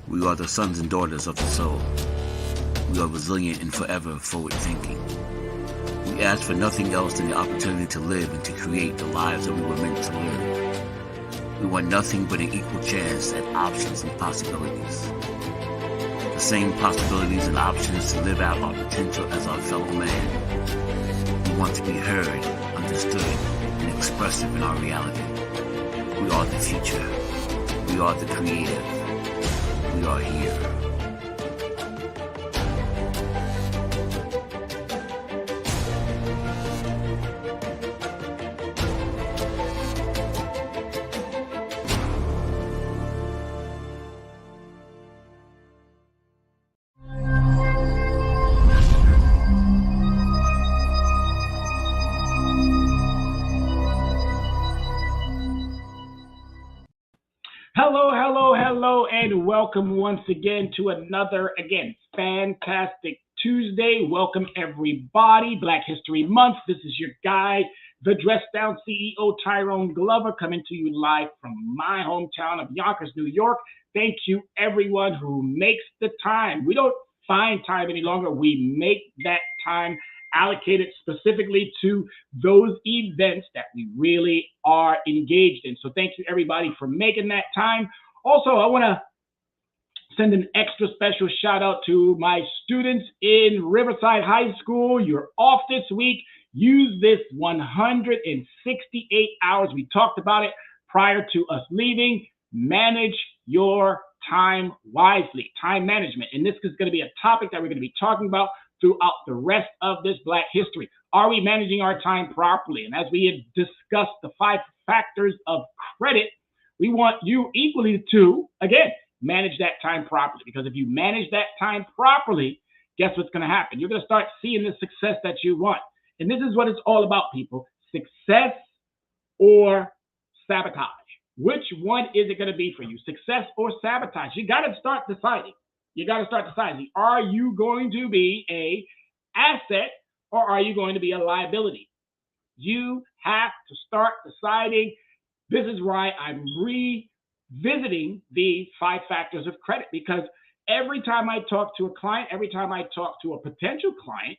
We are the sons and daughters of the soul. We are resilient and forever forward-thinking. We ask for nothing else than the opportunity to live and to create the lives that we were meant to live. We want nothing but an equal chance at options and possibilities. The same possibilities and options to live out our potential as our fellow man. We want to be heard, understood, and expressive in our reality. We are the future. We are the creative. We are here. Hello, and welcome once again to another, fantastic Tuesday. Welcome everybody. Black History Month. This is your guy, the Dress Down CEO, Tyrone Glover, coming to you live from my hometown of Yonkers, New York. Thank you everyone who makes the time. We don't find time any longer. We make that time allocated specifically to those events that we really are engaged in. So thank you everybody for making that time. Also, I want to send an extra special shout out to my students in Riverside High School. You're off this week. Use this 168 hours. We talked about it prior to us leaving. Manage your time wisely, time management. And this is going to be a topic that we're going to be talking about throughout the rest of this Black History. Are we managing our time properly? And as we had discussed the 5 factors of credit, we want you equally to, again, manage that time properly. Because if you manage that time properly, guess what's going to happen? You're going to start seeing the success that you want. And this is what it's all about, people. Success or sabotage. Which one is it going to be for you? Success or sabotage? You got to start deciding. Are you going to be an asset or are you going to be a liability? You have to start deciding. This is why I'm revisiting the 5 factors of credit, because every time I talk to a client, every time I talk to a potential client,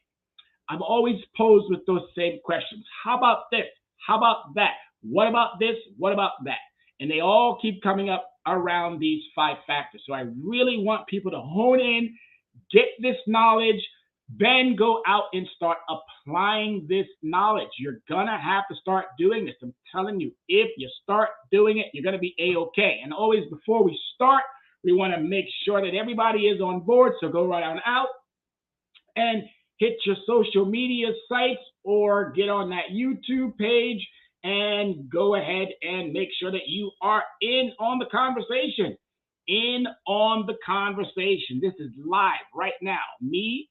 I'm always posed with those same questions. How about this? How about that? What about this? What about that? And they all keep coming up around these 5 factors. So I really want people to hone in, get this knowledge, then go out and start applying this knowledge. You're going to have to start doing this. I'm telling you, if you start doing it, you're going to be A-okay. And always before we start, we want to make sure that everybody is on board. So go right on out and hit your social media sites or get on that YouTube page and go ahead and make sure that you are in on the conversation. In on the conversation. This is live right now. Me,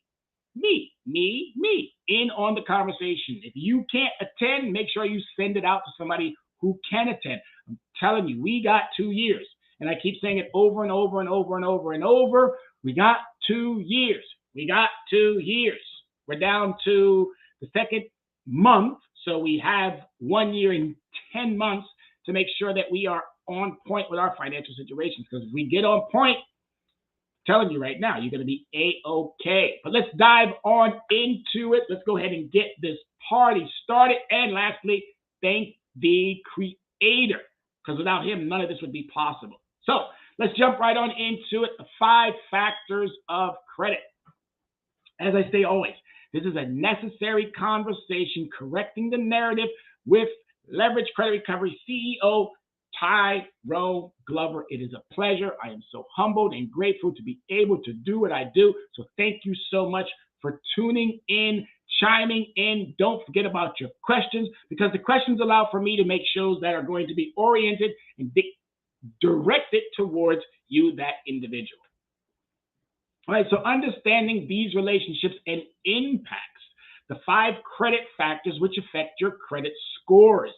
in on the conversation. If you can't attend, make sure you send it out to somebody who can attend. I'm telling you, we got 2 years. And I keep saying it over and over and over and over and over. We got 2 years. We're down to the second month. So we have 1 year and 10 months to make sure that we are on point with our financial situations. Because if we get on point, telling you right now, you're going to be A-okay. But let's dive on into it. Let's go ahead and get this party started. And lastly, thank the creator, because without him, none of this would be possible. So let's jump right on into it. The 5 factors of credit. As I say always, this is a necessary conversation correcting the narrative with Leverage Credit Recovery CEO Tyrone Glover. It is a pleasure. I am so humbled and grateful to be able to do what I do. So thank you so much for tuning in, chiming in. Don't forget about your questions, because the questions allow for me to make shows that are going to be oriented and directed towards you, that individual. All right, so understanding these relationships and impacts, the 5 credit factors which affect your credit scores.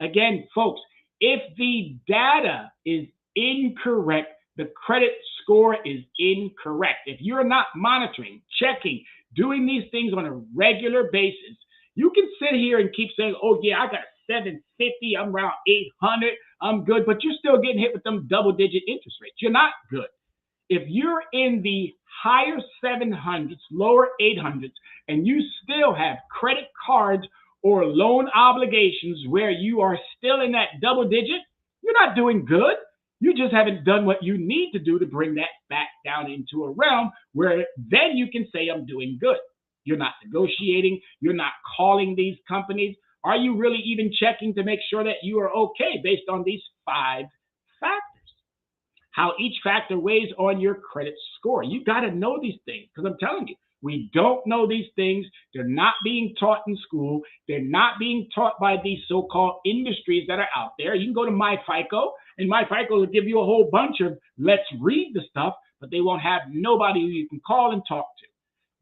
Again, folks, if the data is incorrect, the credit score is incorrect. If you're not monitoring, checking, doing these things on a regular basis, you can sit here and keep saying, oh yeah, I got 750, I'm around 800, I'm good, but you're still getting hit with them double-digit interest rates. You're not good. If you're in the higher 700s, lower 800s, and you still have credit cards or loan obligations where you are still in that double digit, you're not doing good. You just haven't done what you need to do to bring that back down into a realm where then you can say, I'm doing good. You're not negotiating. You're not calling these companies. Are you really even checking to make sure that you are okay based on these 5 factors? How each factor weighs on your credit score. You got to know these things because I'm telling you, we don't know these things. They're not being taught in school. They're not being taught by these so-called industries that are out there. You can go to MyFICO, and MyFICO will give you a whole bunch of let's read the stuff, but they won't have nobody who you can call and talk to.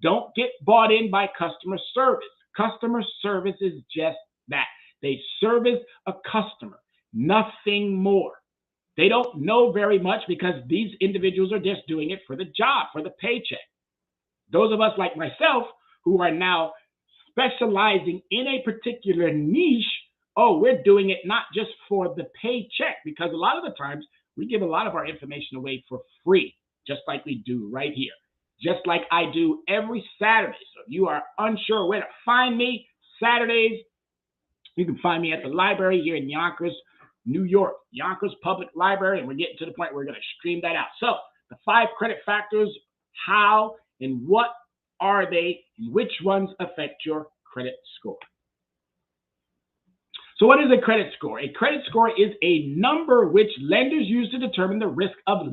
Don't get bought in by customer service. Customer service is just that. They service a customer, nothing more. They don't know very much because these individuals are just doing it for the job, for the paycheck. Those of us like myself who are now specializing in a particular niche, oh, we're doing it not just for the paycheck, because a lot of the times we give a lot of our information away for free, just like we do right here, just like I do every Saturday. So if you are unsure where to find me, Saturdays, you can find me at the library here in Yonkers, New York, Yonkers Public Library, and we're getting to the point where we're going to stream that out. So the 5 credit factors, how and what are they, and which ones affect your credit score? So what is a credit score? A credit score is a number which lenders use to determine the risk of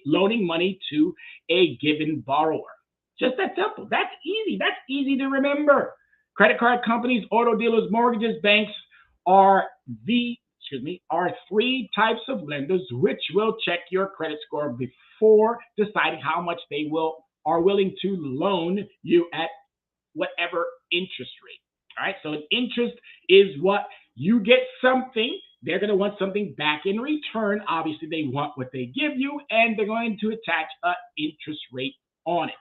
loaning money to a given borrower. Just that simple. That's easy. That's easy to remember. Credit card companies, auto dealers, mortgages, banks are 3 types of lenders which will check your credit score before deciding how much they are willing to loan you at whatever interest rate. All right, so an interest is what you get something, they're going to want something back in return. Obviously, they want what they give you, and they're going to attach an interest rate on it.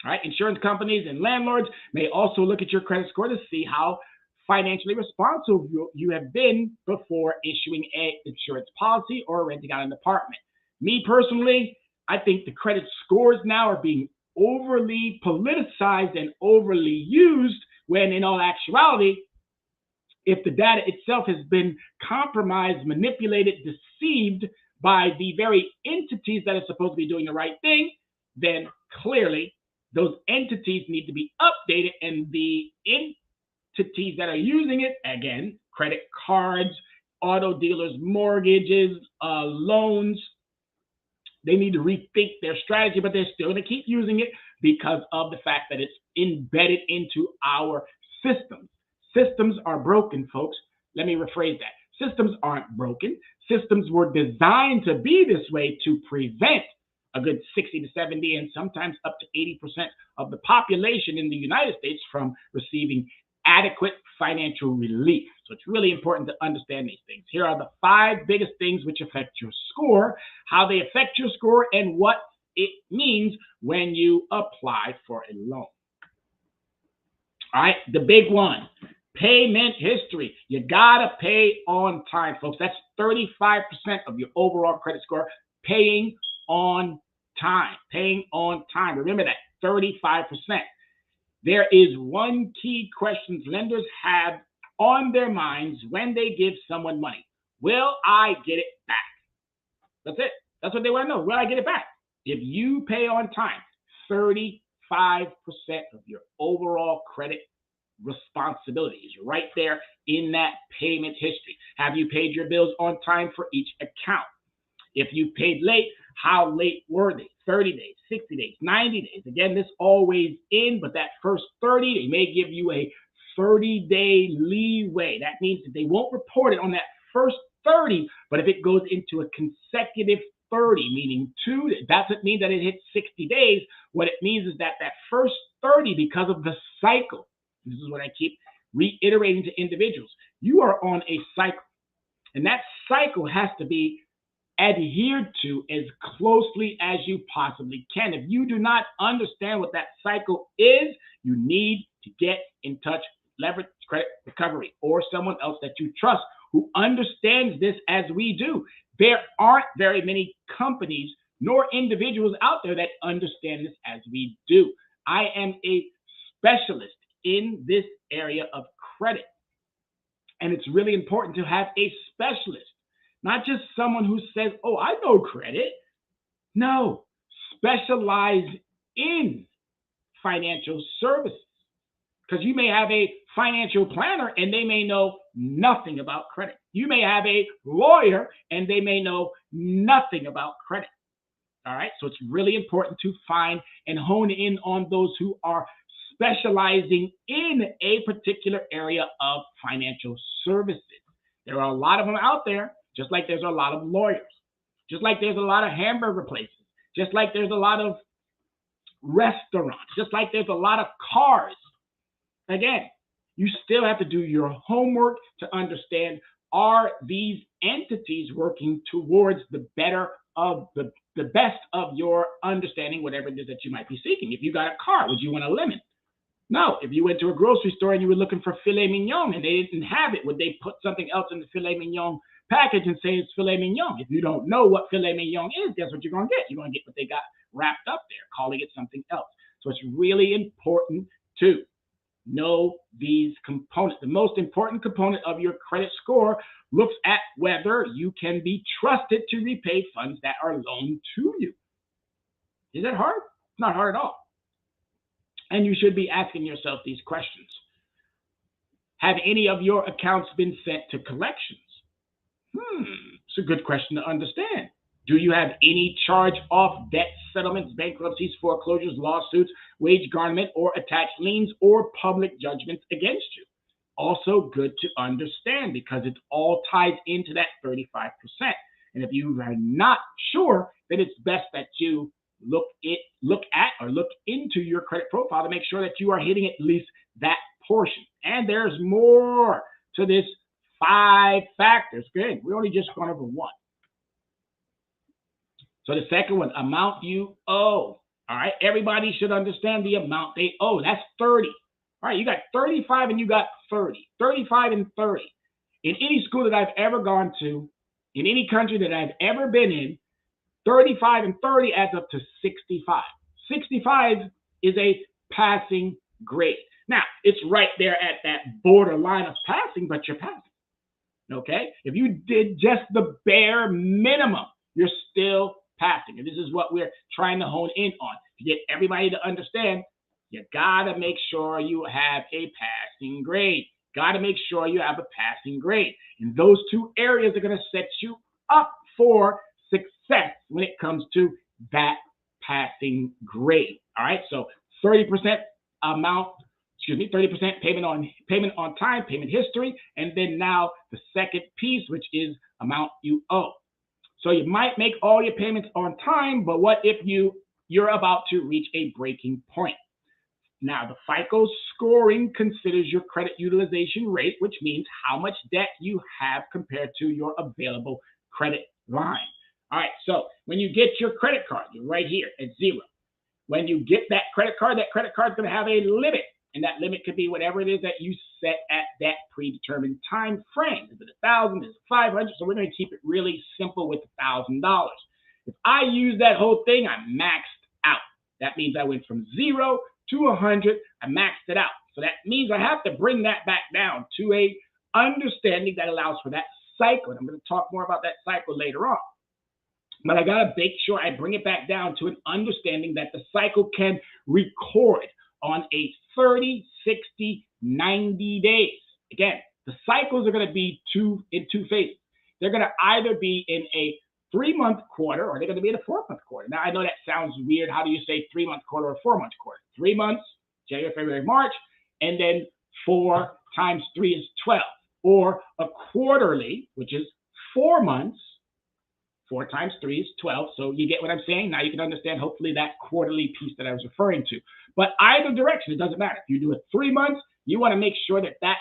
All right, insurance companies and landlords may also look at your credit score to see how financially responsible you have been before issuing an insurance policy or renting out an apartment. Me personally, I think the credit scores now are being overly politicized and overly used when in all actuality, if the data itself has been compromised, manipulated, deceived by the very entities that are supposed to be doing the right thing, then clearly those entities need to be updated, and the entities that are using it, again, credit cards, auto dealers, mortgages, loans, they need to rethink their strategy, but they're still going to keep using it because of the fact that it's embedded into our systems. Systems are broken, folks. Let me rephrase that. Systems aren't broken. Systems were designed to be this way to prevent a good 60 to 70 and sometimes up to 80% of the population in the United States from receiving adequate financial relief. So it's really important to understand these things. Here are the 5 biggest things which affect your score, how they affect your score, and what it means when you apply for a loan. All right, the big one, payment history. You gotta pay on time, folks. That's 35% of your overall credit score, paying on time. Paying on time. Remember that, 35%. There is one key question lenders have on their minds when they give someone money. Will I get it back? That's it. That's what they want to know. Will I get it back? If you pay on time, 35% of your overall credit responsibility is right there in that payment history. Have you paid your bills on time for each account? If you paid late, how late were they? 30 days, 60 days, 90 days. Again, this always in, but that first 30, they may give you a 30-day leeway. That means that they won't report it on that first 30, but if it goes into a consecutive 30, meaning 2, that doesn't mean that it hits 60 days. What it means is that that first 30, because of the cycle, this is what I keep reiterating to individuals, you are on a cycle, and that cycle has to be adhered to as closely as you possibly can. If you do not understand what that cycle is, you need to get in touch with Leverage Credit Recovery or someone else that you trust who understands this as we do. There aren't very many companies nor individuals out there that understand this as we do. I am a specialist in this area of credit. And it's really important to have a specialist, not just someone who says, oh, I know credit. No, specialize in financial services. Because you may have a financial planner and they may know nothing about credit. You may have a lawyer and they may know nothing about credit. All right. So it's really important to find and hone in on those who are specializing in a particular area of financial services. There are a lot of them out there, just like there's a lot of lawyers, just like there's a lot of hamburger places, just like there's a lot of restaurants, just like there's a lot of cars. Again, you still have to do your homework to understand, are these entities working towards the better of the best of your understanding, whatever it is that you might be seeking. If you got a car, would you want a lemon? No. If you went to a grocery store and you were looking for filet mignon and they didn't have it, would they put something else in the filet mignon package and say it's filet mignon? If you don't know what filet mignon is, guess what you're going to get? You're going to get what they got wrapped up there, calling it something else. So it's really important to know these components. The most important component of your credit score looks at whether you can be trusted to repay funds that are loaned to you. Is that hard? It's not hard at all. And you should be asking yourself these questions. Have any of your accounts been sent to collections? It's a good question to understand. Do you have any charge-off debt settlements, bankruptcies, foreclosures, lawsuits, wage garnishment, or attached liens or public judgments against you? Also good to understand because it all ties into that 35%. And if you are not sure, then it's best that you look into your credit profile to make sure that you are hitting at least that portion. And there's more to this 5 factors. Good. We're only just going over one. So the second one, amount you owe. All right. Everybody should understand the amount they owe. That's 30. All right. You got 35 and you got 30. 35 and 30. In any school that I've ever gone to, in any country that I've ever been in, 35 and 30 adds up to 65. 65 is a passing grade. Now, it's right there at that borderline of passing, but you're passing. Okay? If you did just the bare minimum, you're still passing. And this is what we're trying to hone in on. To get everybody to understand, you got to make sure you have a passing grade. Got to make sure you have a passing grade. And those two areas are going to set you up for success when it comes to that passing grade. All right, so 30% payment on time, payment history, and then now the second piece, which is amount you owe. So you might make all your payments on time, but what if you're about to reach a breaking point? Now, the FICO scoring considers your credit utilization rate, which means how much debt you have compared to your available credit line. All right, so when you get your credit card, you're right here at 0. When you get that credit card is going to have a limit, and that limit could be whatever it is that you set at that predetermined time frame. Is it $1,000? Is it $500? So we're going to keep it really simple with $1,000. If I use that whole thing, I'm maxed out. That means I went from 0 to 100. I maxed it out. So that means I have to bring that back down to a understanding that allows for that cycle. And I'm going to talk more about that cycle later on. But I got to make sure I bring it back down to an understanding that the cycle can record on a 30, 60, 90 days. Again, the cycles are going to be in two phases. They're going to either be in a 3-month quarter or they're going to be in a 4-month quarter. Now, I know that sounds weird. How do you say 3-month quarter or 4-month quarter? 3 months, January, February, March, and then 4 times 3 is 12. Or a quarterly, which is 4 months. 4 times 3 is 12. So you get what I'm saying? Now you can understand, hopefully, that quarterly piece that I was referring to. But either direction, it doesn't matter. If you do it 3 months, you want to make sure that that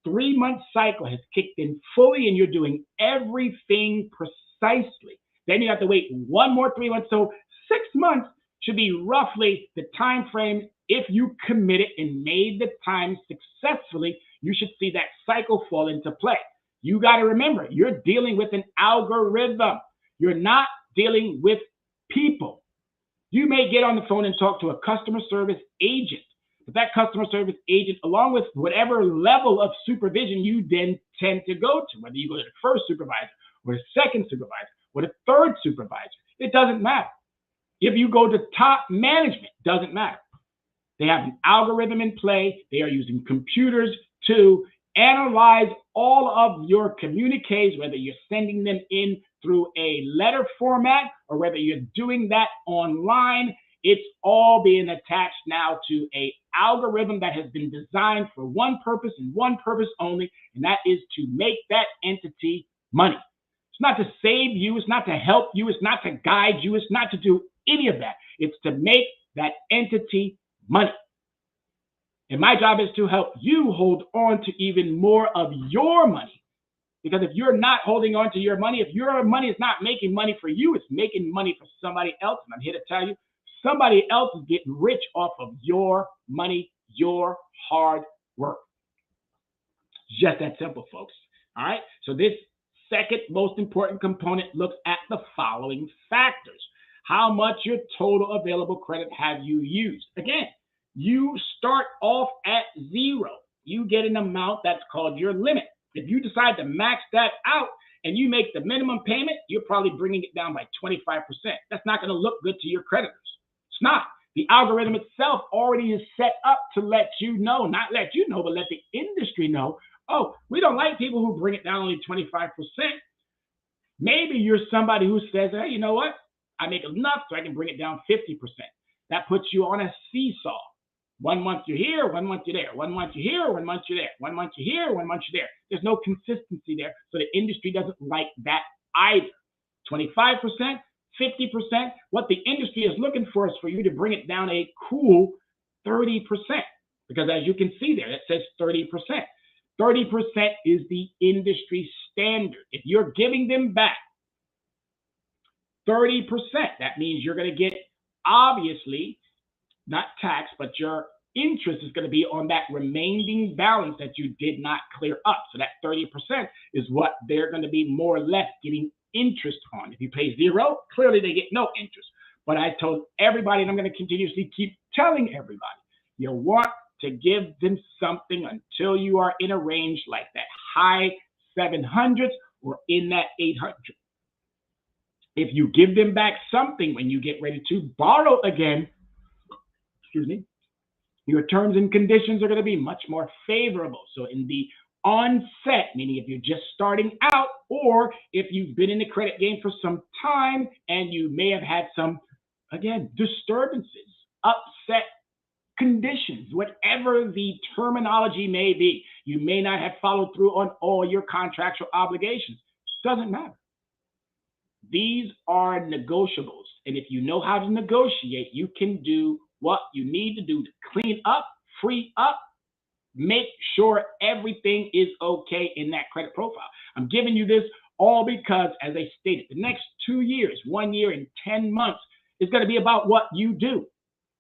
3-month cycle has kicked in fully and you're doing everything precisely. Then you have to wait 1 more 3 months. So 6 months should be roughly the time frame. If you committed and made the time successfully, you should see that cycle fall into play. You got to remember, you're dealing with an algorithm. You're not dealing with people. You may get on the phone and talk to a customer service agent, but that customer service agent, along with whatever level of supervision you then tend to go to, whether you go to the first supervisor or the second supervisor or the third supervisor, it doesn't matter. If you go to top management, doesn't matter. They have an algorithm in play. They are using computers to analyze all of your communiques, whether you're sending them in through a letter format or whether you're doing that online. It's all being attached now to an algorithm that has been designed for one purpose and one purpose only, and that is to make that entity money. It's not to save you. It's not to help you. It's not to guide you. It's not to do any of that. It's to make that entity money. And my job is to help you hold on to even more of your money. Because if you're not holding on to your money, if your money is not making money for you, it's making money for somebody else. And I'm here to tell you, somebody else is getting rich off of your money, your hard work. Just that simple, folks. All right. So this second most important component looks at the following factors. How much your total available credit have you used? Again, you start off at zero. You get an amount that's called your limit. If you decide to max that out and you make the minimum payment, you're probably bringing it down by 25%. That's not going to look good to your creditors. It's not. The algorithm itself already is set up to let you know, not let you know, but let the industry know, oh, we don't like people who bring it down only 25%. Maybe you're somebody who says, hey, you know what? I make enough so I can bring it down 50%. That puts you on a seesaw. 1 month you're here, 1 month you're there. 1 month you're here, 1 month you're there. 1 month you're here, 1 month you're there. There's no consistency there. So the industry doesn't like that either. 25%, 50%. What the industry is looking for is for you to bring it down a cool 30%. Because as you can see there, it says 30%. 30% is the industry standard. If you're giving them back 30%, that means you're going to get, obviously, not tax, but your interest is going to be on that remaining balance that you did not clear up. So that 30% is what they're going to be more or less getting interest on. If you pay zero, clearly they get no interest. But I told everybody, and I'm going to continuously keep telling everybody, you want to give them something until you are in a range like that high 700s or in that 800. If you give them back something when you get ready to borrow again, your terms and conditions are going to be much more favorable. So in the onset, meaning if you're just starting out, or if you've been in the credit game for some time and you may have had some, again, disturbances, upset conditions, whatever the terminology may be, you may not have followed through on all your contractual obligations. Doesn't matter. These are negotiables. And if you know how to negotiate, you can do what you need to do to clean up, free up, make sure everything is okay in that credit profile. I'm giving you this all because, as I stated, the next 2 years, 1 year and 10 months is going to be about what you do.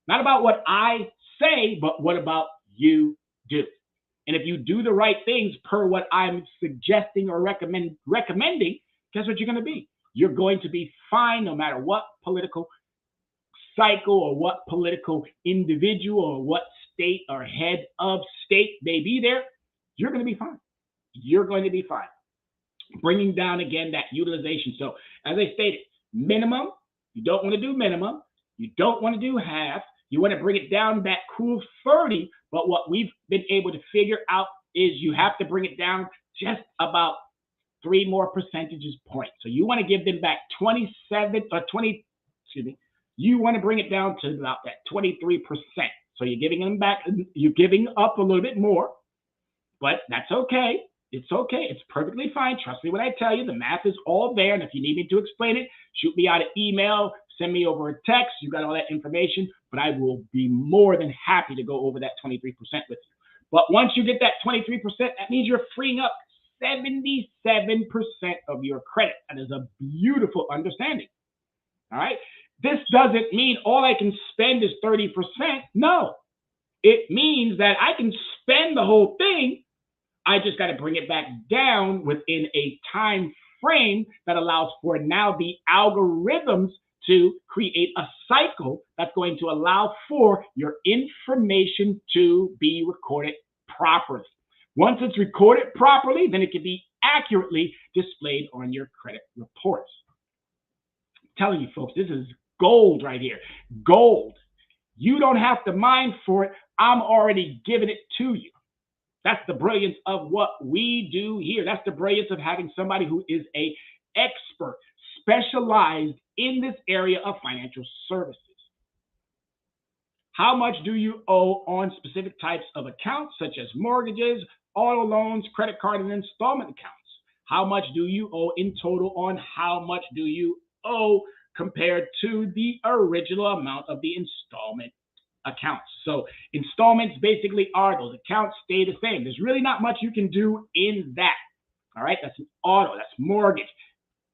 Not about what I say, but what about you do. And if you do the right things per what I'm suggesting or recommending, guess what you're going to be? You're going to be fine no matter what political cycle or what political individual or what state or head of state may be there. You're going to be fine. You're going to be fine. Bringing down again that utilization. So as I stated, minimum, you don't want to do minimum. You don't want to do half. You want to bring it down that cool 30. But what we've been able to figure out is you have to bring it down just about 3 more percentages points. So you want to give them back 27 or 20, you want to bring it down to about that 23%. So you're giving them back, you're giving up a little bit more, but that's okay. It's okay. It's perfectly fine. Trust me when I tell you, the math is all there. And if you need me to explain it, shoot me out an email, send me over a text. You got all that information, but I will be more than happy to go over that 23% with you. But once you get that 23%, that means you're freeing up 77% of your credit. That is a beautiful understanding. All right. This doesn't mean all I can spend is 30%. No, it means that I can spend the whole thing. I just got to bring it back down within a time frame that allows for now the algorithms to create a cycle that's going to allow for your information to be recorded properly. Once it's recorded properly, then it can be accurately displayed on your credit reports. I'm telling you folks, this is gold right here. Gold. You don't have to mine for it. I'm already giving it to you. That's the brilliance of what we do here. That's the brilliance of having somebody who is an expert, specialized in this area of financial services. How much do you owe on specific types of accounts, such as mortgages, auto loans, credit card, and installment accounts? How much do you owe in total on how much do you owe compared to the original amount of the installment accounts? So installments basically are those accounts stay the same. There's really not much you can do in that. All right, that's an auto, that's mortgage.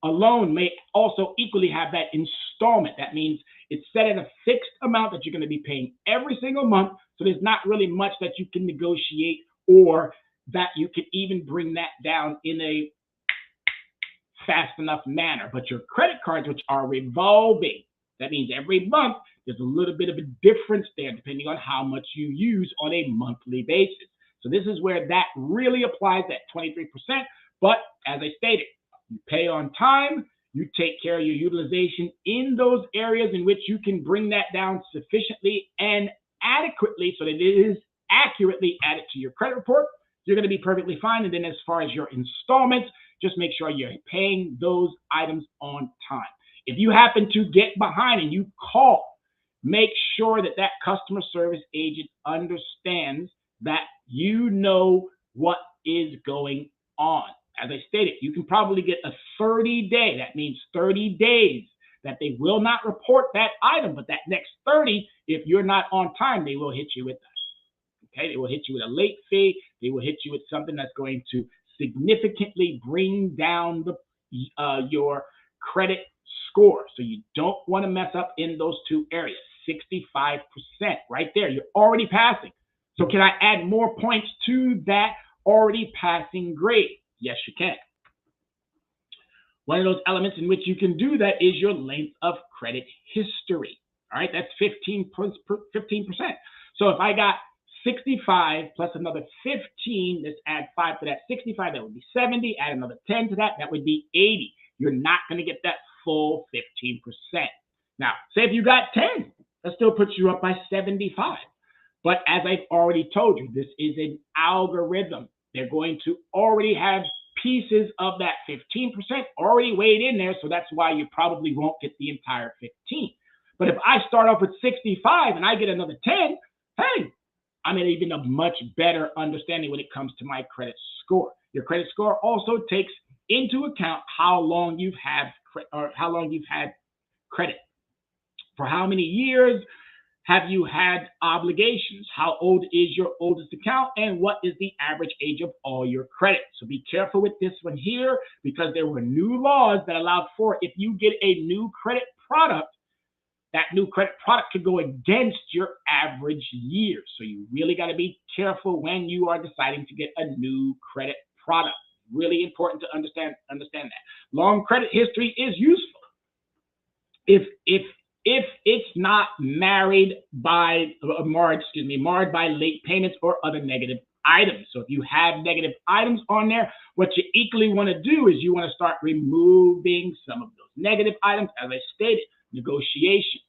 A loan may also equally have that installment. That means it's set at a fixed amount that you're going to be paying every single month. So there's not really much that you can negotiate or that you can even bring that down in a fast enough manner. But your credit cards, which are revolving, that means every month there's a little bit of a difference there depending on how much you use on a monthly basis. So this is where that really applies, that 23%. But as I stated, you pay on time, you take care of your utilization in those areas in which you can bring that down sufficiently and adequately so that it is accurately added to your credit report. You're going to be perfectly fine. And then as far as your installments, just make sure you're paying those items on time. If you happen to get behind and you call, make sure that that customer service agent understands that you know what is going on. As I stated, you can probably get a 30-day, that means 30 days that they will not report that item, but that next 30, if you're not on time, they will hit you with that. Okay, they will hit you with a late fee. They will hit you with something that's going to significantly bring down your credit score. So you don't want to mess up in those two areas. 65% right there. You're already passing. So can I add more points to that already passing grade? Yes, you can. One of those elements in which you can do that is your length of credit history. All right, that's 15%. So if I got 65 plus another 15, let's add 5 to that 65, that would be 70. Add another 10 to that, that would be 80. You're not going to get that full 15%. Now, say if you got 10, that still puts you up by 75. But as I've already told you, this is an algorithm. They're going to already have pieces of that 15% already weighed in there, so that's why you probably won't get the entire 15. But if I start off with 65 and I get another 10, hey, I'm in even a much better understanding when it comes to my credit score. Your credit score also takes into account how long you've had credit. For how many years have you had obligations? How old is your oldest account? And what is the average age of all your credit? So be careful with this one here, because there were new laws that allowed for, if you get a new credit product, that new credit product could go against your average years. So you really got to be careful when you are deciding to get a new credit product. Really important to understand that. Long credit history is useful if it's not marred by late payments or other negative items. So if you have negative items on there, what you equally want to do is you want to start removing some of those negative items. As I stated, negotiation.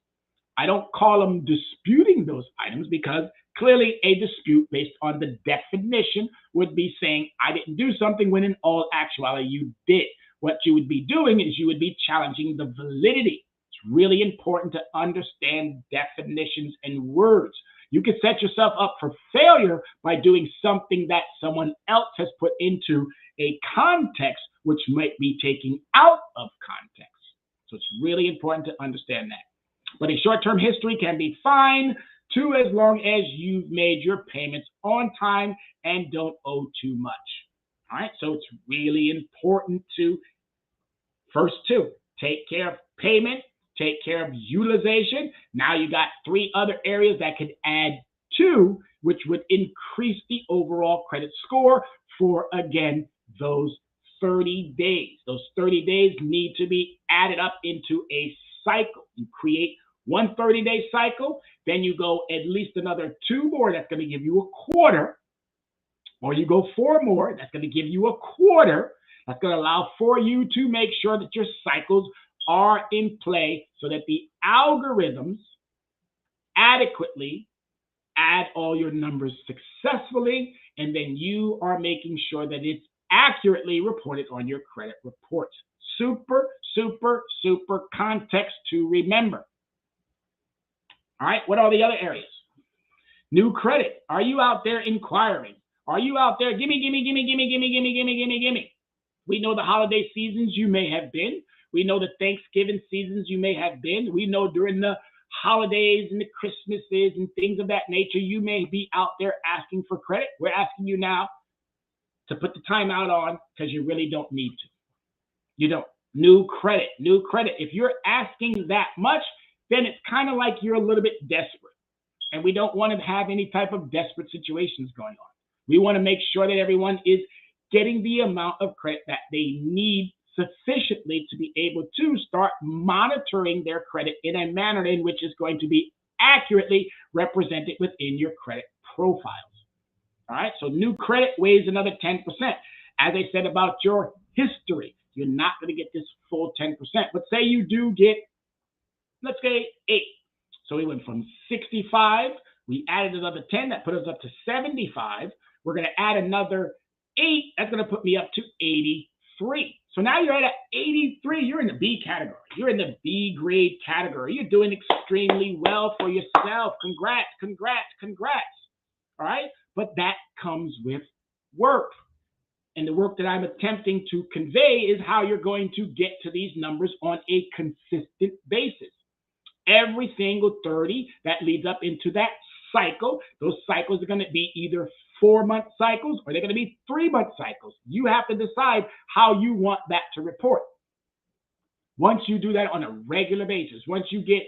I don't call them disputing those items, because clearly a dispute based on the definition would be saying I didn't do something when in all actuality you did. What you would be doing is you would be challenging the validity. It's really important to understand definitions and words. You can set yourself up for failure by doing something that someone else has put into a context which might be taken out of context. So it's really important to understand that. But a short-term history can be fine too, as long as you've made your payments on time and don't owe too much. All right, so it's really important to, first two, take care of payment, take care of utilization. Now you got 3 other areas that could add to, which would increase the overall credit score for, again, those 30 days. Those 30 days need to be added up into a cycle. You create one 30-day cycle, then you go at least another 2 more. That's going to give you a quarter. Or you go 4 more. That's going to give you a quarter. That's going to allow for you to make sure that your cycles are in play so that the algorithms adequately add all your numbers successfully, and then you are making sure that it's accurately reported on your credit reports. Super, super, super context to remember. All right, what are the other areas? New credit. Are you out there inquiring? Are you out there, gimme, gimme, gimme, gimme, gimme, gimme, gimme, gimme, gimme? We know the holiday seasons you may have been. We know the Thanksgiving seasons you may have been. We know during the holidays and the Christmases and things of that nature, you may be out there asking for credit. We're asking you now to put the timeout on because you really don't need to. You don't. New credit, new credit. If you're asking that much, then it's kind of like you're a little bit desperate. And we don't want to have any type of desperate situations going on. We want to make sure that everyone is getting the amount of credit that they need sufficiently to be able to start monitoring their credit in a manner in which is going to be accurately represented within your credit profiles. All right, so new credit weighs another 10%. As I said about your history, you're not going to get this full 10%. But say you do get, let's say 8. So we went from 65, we added another 10, that put us up to 75. We're going to add another 8, that's going to put me up to 83. So now you're at 83, you're in the B category. You're in the B grade category. You're doing extremely well for yourself. Congrats, congrats, congrats. All right? But that comes with work. And the work that I'm attempting to convey is how you're going to get to these numbers on a consistent basis. Every single 30 that leads up into that cycle, those cycles are going to be either 4-month cycles or they're going to be 3-month cycles. You have to decide how you want that to report. Once you do that on a regular basis, once you get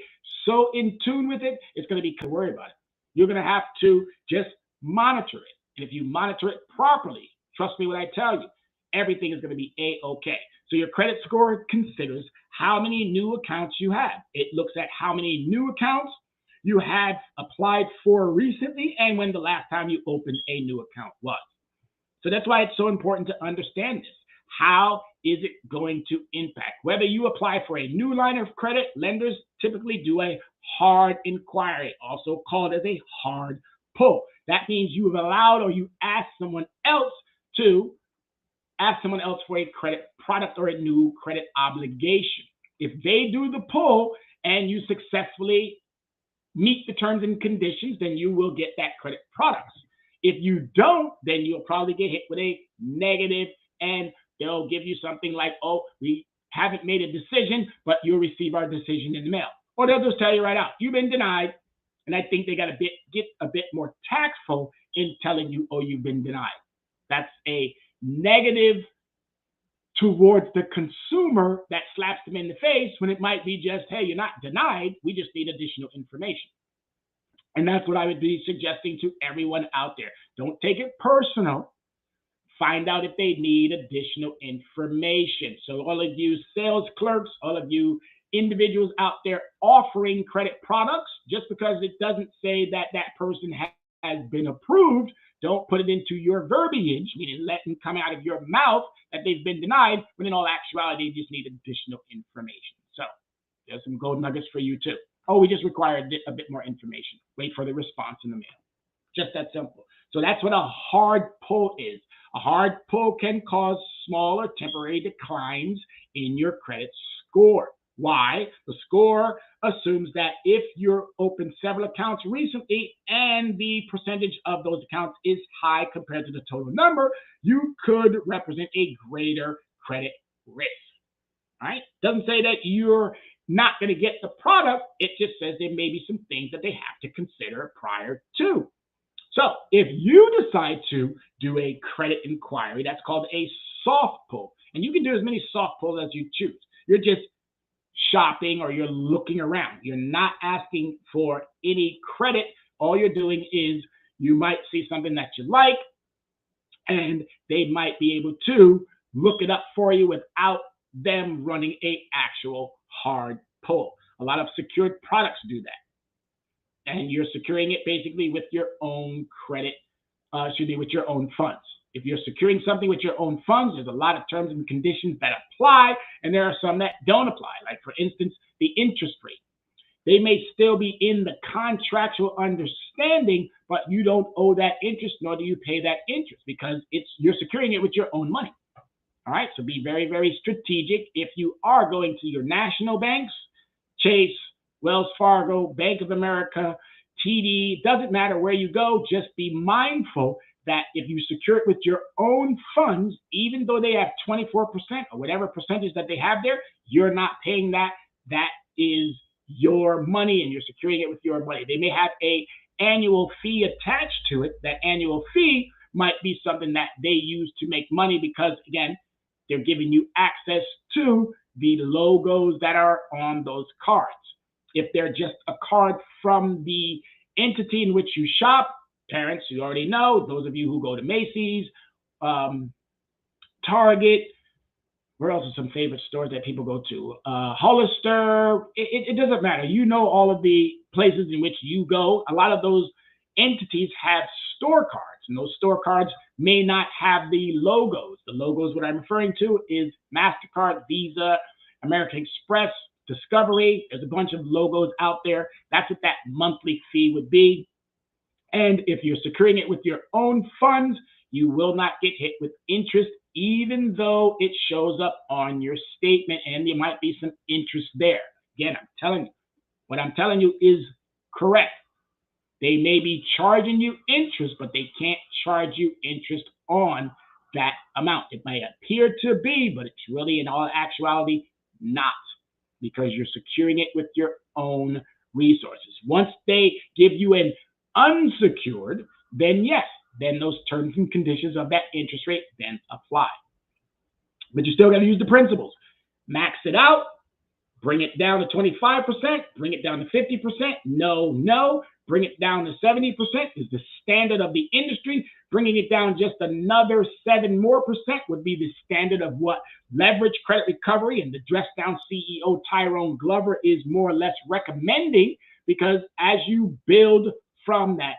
so in tune with it, it's going to be worried about it. You're going to have to just monitor it. And if you monitor it properly, trust me when I tell you, everything is going to be A-okay. So your credit score considers how many new accounts you have. It looks at how many new accounts you have applied for recently and when the last time you opened a new account was. So that's why it's so important to understand this. How is it going to impact? Whether you apply for a new line of credit, lenders typically do a hard inquiry, also called as a hard pull. That means you have allowed or you asked someone else to ask someone else for a credit product or a new credit obligation. If they do the pull and you successfully meet the terms and conditions, then you will get that credit product. If you don't, then you'll probably get hit with a negative and they'll give you something like, oh, we haven't made a decision, but you'll receive our decision in the mail. Or they'll just tell you right out, you've been denied. And I think they got to get a bit more tactful in telling you, oh, you've been denied. That's a negative towards the consumer that slaps them in the face when it might be just, hey, you're not denied. We just need additional information. And that's what I would be suggesting to everyone out there. Don't take it personal. Find out if they need additional information. So all of you sales clerks, all of you individuals out there offering credit products, just because it doesn't say that that person has been approved, don't put it into your verbiage, meaning let them come out of your mouth that they've been denied, when in all actuality, you just need additional information. So there's some gold nuggets for you too. Oh, we just require a bit more information. Wait for the response in the mail. Just that simple. So that's what a hard pull is. A hard pull can cause small or temporary declines in your credit score. Why? The score assumes that if you're opened several accounts recently and the percentage of those accounts is high compared to the total number, you could represent a greater credit risk. All right? Doesn't say that you're not going to get the product. It just says there may be some things that they have to consider prior to. So if you decide to do a credit inquiry, that's called a soft pull. And you can do as many soft pulls as you choose. You're just shopping or you're looking around. You're not asking for any credit. All you're doing is you might see something that you like and they might be able to look it up for you without them running a actual hard pull. A lot of secured products do that. And you're securing it basically with your own credit, with your own funds. If you're securing something with your own funds, there's a lot of terms and conditions that apply, and there are some that don't apply. Like, for instance, the interest rate. They may still be in the contractual understanding, but you don't owe that interest, nor do you pay that interest, because you're securing it with your own money. All right, so be very, very strategic. If you are going to your national banks, Chase, Wells Fargo, Bank of America, TD, doesn't matter where you go, just be mindful that if you secure it with your own funds, even though they have 24% or whatever percentage that they have there, you're not paying that. That is your money, and you're securing it with your money. They may have an annual fee attached to it. That annual fee might be something that they use to make money because, again, they're giving you access to the logos that are on those cards. If they're just a card from the entity in which you shop, parents, you already know, those of you who go to Macy's, Target, where else are some favorite stores that people go to? Hollister, it doesn't matter. You know all of the places in which you go. A lot of those entities have store cards, and those store cards may not have the logos. The logos, what I'm referring to, is MasterCard, Visa, American Express, Discovery. There's a bunch of logos out there. That's what that monthly fee would be. And if you're securing it with your own funds, you will not get hit with interest, even though it shows up on your statement and there might be some interest there. Again, I'm telling you, what I'm telling you is correct. They may be charging you interest, but they can't charge you interest on that amount. It may appear to be, but it's really in all actuality not, because you're securing it with your own resources. Once they give you an unsecured, then yes, then those terms and conditions of that interest rate then apply. But you still got to use the principles. Max it out, bring it down to 25%, bring it down to 50%, no, bring it down to 70% is the standard of the industry. Bringing it down just another 7% more would be the standard of what Leverage Credit Recovery and the Dress Down CEO Tyrone Glover is more or less recommending, because as you build from that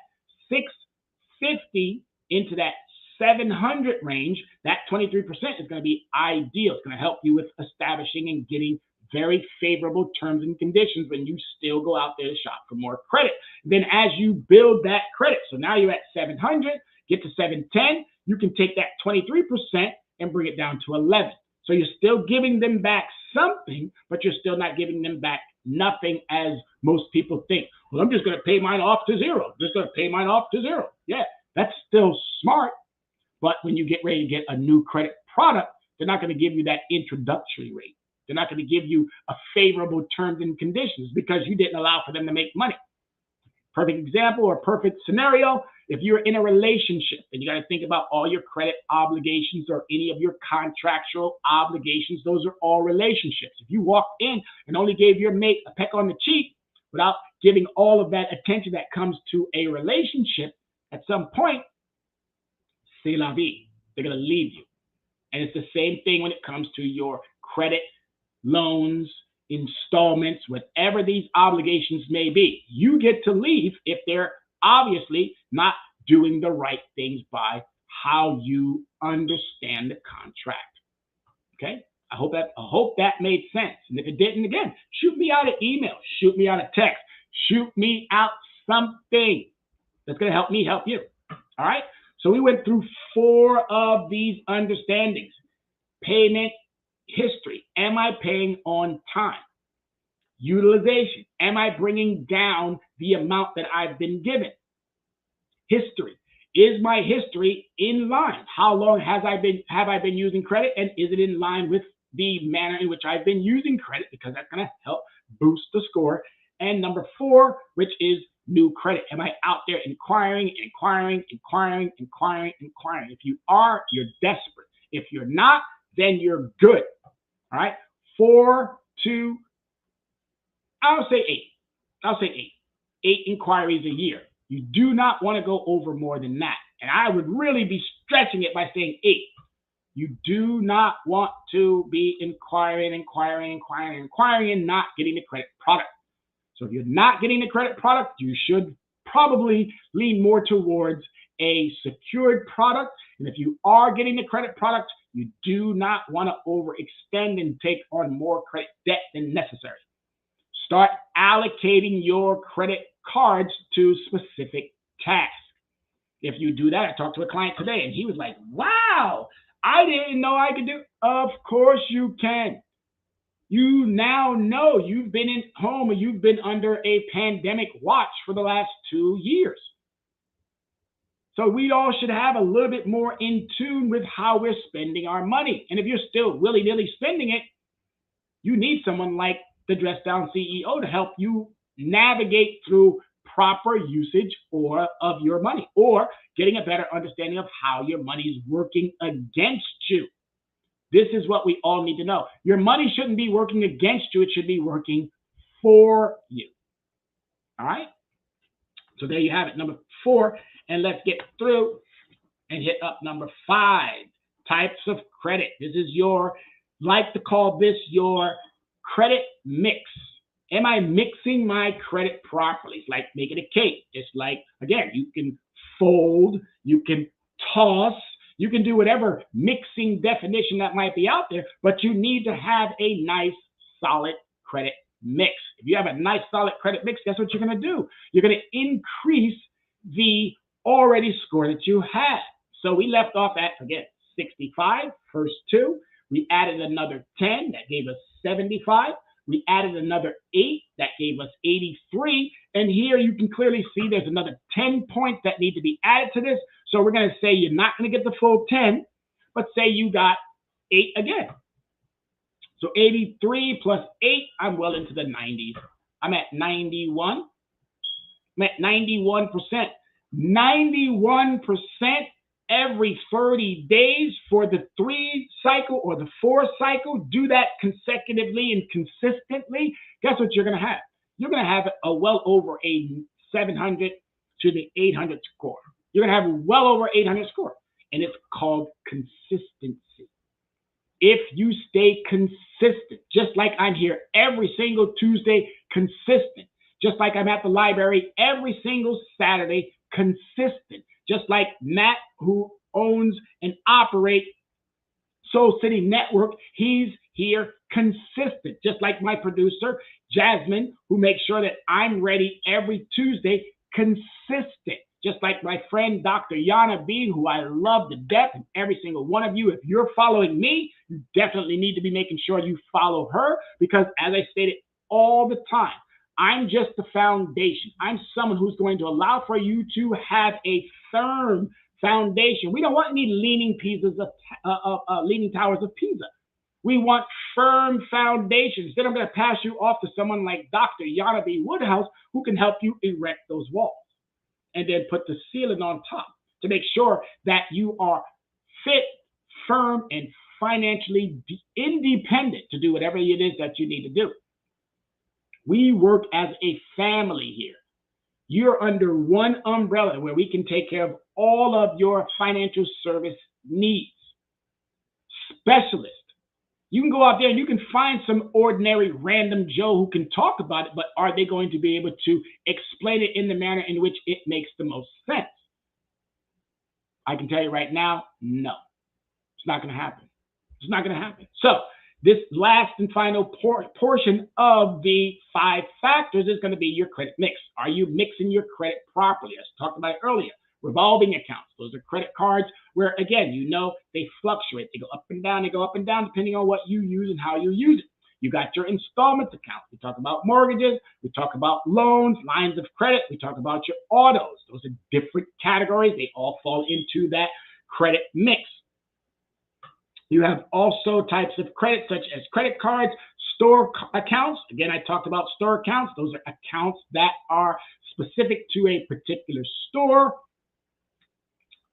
650 into that 700 range, that 23% is going to be ideal. It's going to help you with establishing and getting very favorable terms and conditions when you still go out there to shop for more credit. Then as you build that credit, so now you're at 700, get to 710, you can take that 23% and bring it down to 11. So you're still giving them back something, but you're still not giving them back nothing as most people think. Well, I'm just going to pay mine off to zero. I'm just going to pay mine off to zero. Yeah, that's still smart. But when you get ready to get a new credit product, they're not going to give you that introductory rate. They're not going to give you a favorable terms and conditions because you didn't allow for them to make money. Perfect example or perfect scenario, if you're in a relationship and you got to think about all your credit obligations or any of your contractual obligations, those are all relationships. If you walked in and only gave your mate a peck on the cheek without giving all of that attention that comes to a relationship, at some point, c'est la vie. They're going to leave you. And it's the same thing when it comes to your credit, loans, installments, whatever these obligations may be. You get to leave if they're obviously not doing the right things by how you understand the contract. Okay? I hope that made sense. And if it didn't, again, shoot me out an email, shoot me out a text, shoot me out something that's going to help me help you. All right? So we went through 4 of these understandings. Payment history. Am I paying on time? Utilization. Am I bringing down the amount that I've been given? History. Is my history in line? How long have I been using credit, and is it in line with the manner in which I've been using credit? Because that's going to help boost the score. And number 4, which is new credit. Am I out there inquiring? If you are, you're desperate. If you're not, then you're good. All right. 4 to, I'll say 8. 8 inquiries a year. You do not want to go over more than that. And I would really be stretching it by saying 8. You do not want to be inquiring and not getting the credit product. So if you're not getting the credit product, you should probably lean more towards a secured product. And if you are getting the credit product, you do not want to overextend and take on more credit debt than necessary. Start allocating your credit cards to specific tasks. If you do that, I talked to a client today and he was like, wow, I didn't know I could do. Of course you can. You now know you've been in home or you've been under a pandemic watch for the last 2 years. So we all should have a little bit more in tune with how we're spending our money. And if you're still willy-nilly spending it, you need someone like the Dress Down CEO to help you navigate through proper usage of your money, or getting a better understanding of how your money is working against you. This is what we all need to know. Your money shouldn't be working against you. It should be working for you. All right? So there you have it, number 4. And let's get through and hit up number 5, types of credit. This is like to call this your credit mix. Am I mixing my credit properly? It's like making a cake. It's like, again, you can fold, you can toss, you can do whatever mixing definition that might be out there, but you need to have a nice, solid credit mix. If you have a nice, solid credit mix, guess what you're going to do? You're going to increase the already score that you had. So we left off at, again, 65, first 2. We added another 10, that gave us 75. We added another 8, that gave us 83. And here you can clearly see there's another 10 points that need to be added to this. So we're going to say you're not going to get the full 10, but say you got 8 again. So 83 plus 8, I'm well into the 90s. I'm at 91. I'm at 91%. 91% every 30 days for the 3 cycle or the 4 cycle. Do that consecutively and consistently. Guess what you're going to have? You're going to have a well over a 700 to the 800 score. You're going to have well over 800 score. And it's called consistency. If you stay consistent, just like I'm here every single Tuesday, consistent, just like I'm at the library every single Saturday, consistent, just like Matt, who owns and operates Soul City Network, he's here consistent, just like my producer, Jasmine, who makes sure that I'm ready every Tuesday, consistent. Just like my friend, Dr. Yana B., who I love to death, and every single one of you, if you're following me, you definitely need to be making sure you follow her, because as I stated all the time, I'm just the foundation. I'm someone who's going to allow for you to have a firm foundation. We don't want any leaning towers of Pisa. We want firm foundations. Then I'm going to pass you off to someone like Dr. Yana B. Woodhouse, who can help you erect those walls and then put the ceiling on top to make sure that you are fit, firm, and financially independent to do whatever it is that you need to do. We work as a family here. You're under one umbrella where we can take care of all of your financial service needs. Specialist. You can go out there and you can find some ordinary random Joe who can talk about it, but are they going to be able to explain it in the manner in which it makes the most sense? I can tell you right now, no. It's not going to happen. It's not going to happen. So this last and final portion of the 5 factors is going to be your credit mix. Are you mixing your credit properly? As I talked about it earlier. Revolving accounts. Those are credit cards where, again, you know they fluctuate. They go up and down. They go up and down depending on what you use and how you use it. You got your installment account. We talk about mortgages. We talk about loans, lines of credit. We talk about your autos. Those are different categories. They all fall into that credit mix. You have also types of credit such as credit cards, store accounts. Again, I talked about store accounts. Those are accounts that are specific to a particular store.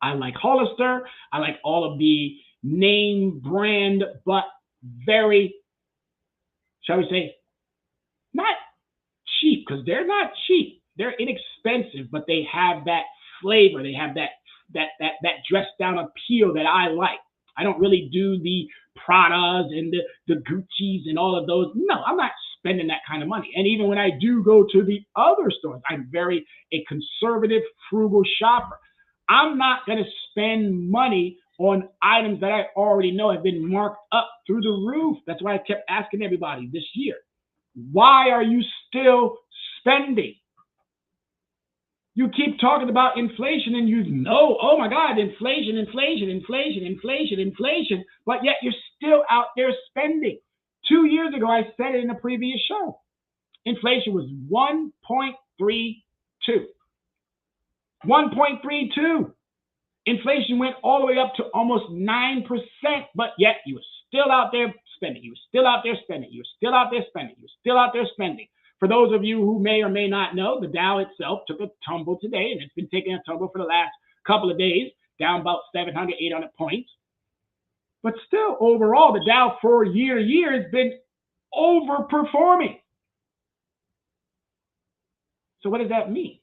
I like Hollister. I like all of the name brand, but very, shall we say, not cheap, because they're not cheap. They're inexpensive, but they have that flavor. They have that dressed down appeal that I like. I don't really do the Pradas and the Gucci's and all of those. No, I'm not spending that kind of money. And even when I do go to the other stores, I'm very a conservative, frugal shopper. I'm not going to spend money on items that I already know have been marked up through the roof. That's why I kept asking everybody this year, why are you still spending? You keep talking about inflation and you know, oh my God, inflation, but yet you're still out there spending. 2 years ago, I said it in a previous show. Inflation was 1.32. 1.32. Inflation went all the way up to almost 9%, but yet you were still out there spending. You were still out there spending. You were still out there spending. You were still out there spending. For those of you who may or may not know, the Dow itself took a tumble today, and it's been taking a tumble for the last couple of days, down about 700, 800 points. But still, overall, the Dow for year has been overperforming. So what does that mean?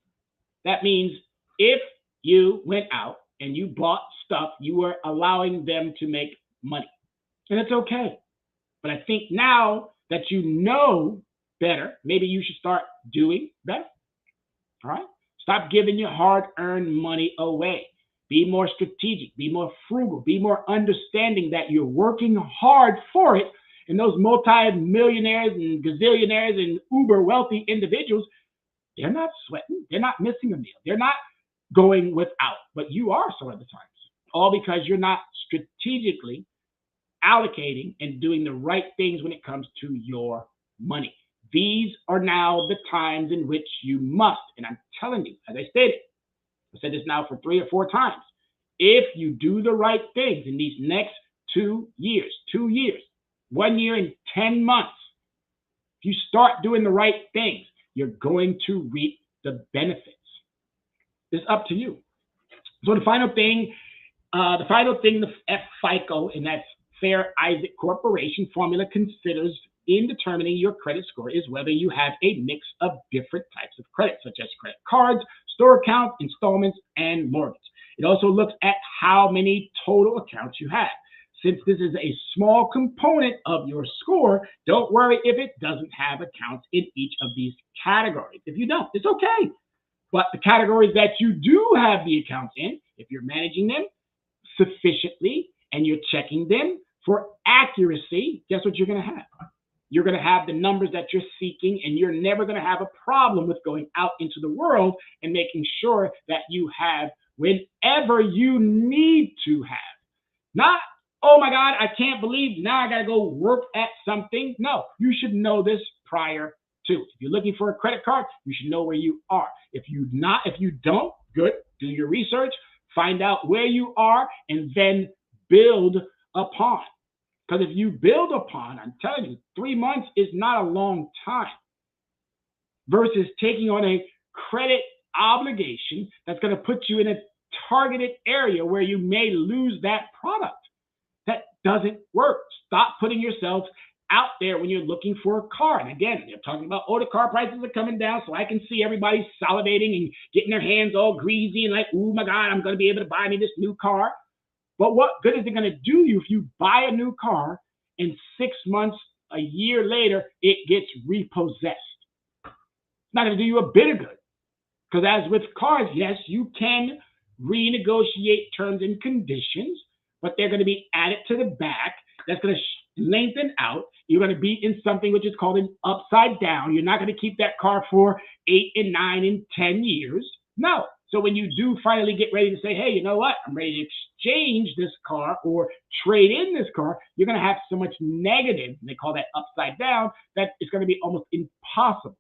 That means if you went out and you bought stuff, you were allowing them to make money. And it's okay. But I think now that you know better, maybe you should start doing better. All right? Stop giving your hard-earned money away. Be more strategic. Be more frugal. Be more understanding that you're working hard for it. And those multi-millionaires and gazillionaires and uber wealthy individuals, they're not sweating. They're not missing a meal. They're not going without. But you are some of the times. All because you're not strategically allocating and doing the right things when it comes to your money. These are now the times in which you must, and I'm telling you, as I stated, I said this now for 3 or 4 times, if you do the right things in these next 2 years, 1 year and 10 months, if you start doing the right things, you're going to reap the benefits. It's up to you. So the final thing, the FICO, and that's Fair Isaac Corporation formula considers in determining your credit score is whether you have a mix of different types of credit, such as credit cards, store accounts, installments, and mortgage. It also looks at how many total accounts you have. Since this is a small component of your score, don't worry if it doesn't have accounts in each of these categories. If you don't, it's okay. But the categories that you do have the accounts in, if you're managing them sufficiently and you're checking them for accuracy, guess what you're going to have? You're going to have the numbers that you're seeking, and you're never going to have a problem with going out into the world and making sure that you have whenever you need to have. Not, oh my God, I can't believe now I got to go work at something. No, you should know this prior to. If you're looking for a credit card, you should know where you are. If you don't, good, do your research, find out where you are, and then build upon. Because if you build upon, I'm telling you, 3 months is not a long time versus taking on a credit obligation that's going to put you in a targeted area where you may lose that product. That doesn't work. Stop putting yourself out there when you're looking for a car. And again, they're talking about, oh, the car prices are coming down, so I can see everybody salivating and getting their hands all greasy and like, oh my God, I'm going to be able to buy me this new car. But what good is it going to do you if you buy a new car and 6 months, a year later, it gets repossessed? It's not going to do you a bit of good. Because as with cars, yes, you can renegotiate terms and conditions, but they're going to be added to the back. That's going to lengthen out. You're going to be in something which is called an upside down. You're not going to keep that car for 8 and 9 and 10 years. No. So when you do finally get ready to say, hey, you know what? I'm ready to exchange this car or trade in this car, you're going to have so much negative, and they call that upside down, that it's going to be almost impossible.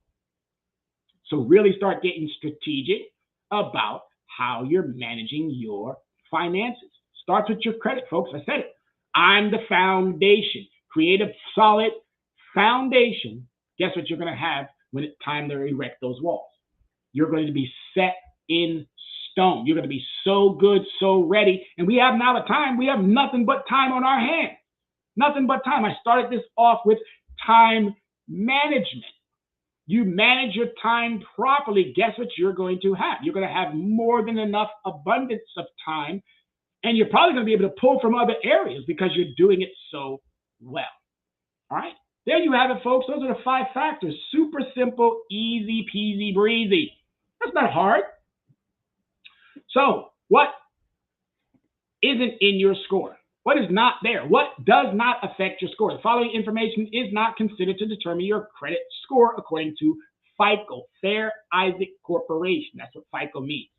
So really start getting strategic about how you're managing your finances. Starts with your credit, folks. I said it. I'm the foundation. Create a solid foundation. Guess what you're going to have when it's time to erect those walls? You're going to be set in stone. You're going to be so good, so ready. And we have now a time. We have nothing but time on our hands. Nothing but time. I started this off with time management. You manage your time properly, guess what you're going to have? You're going to have more than enough abundance of time And you're probably going to be able to pull from other areas because you're doing it so well. All right. There you have it, folks. Those are the 5 factors. Super simple, easy peasy breezy. That's not hard. So, what isn't in your score? What is not there? What does not affect your score? The following information is not considered to determine your credit score according to FICO, Fair Isaac Corporation. That's what FICO means.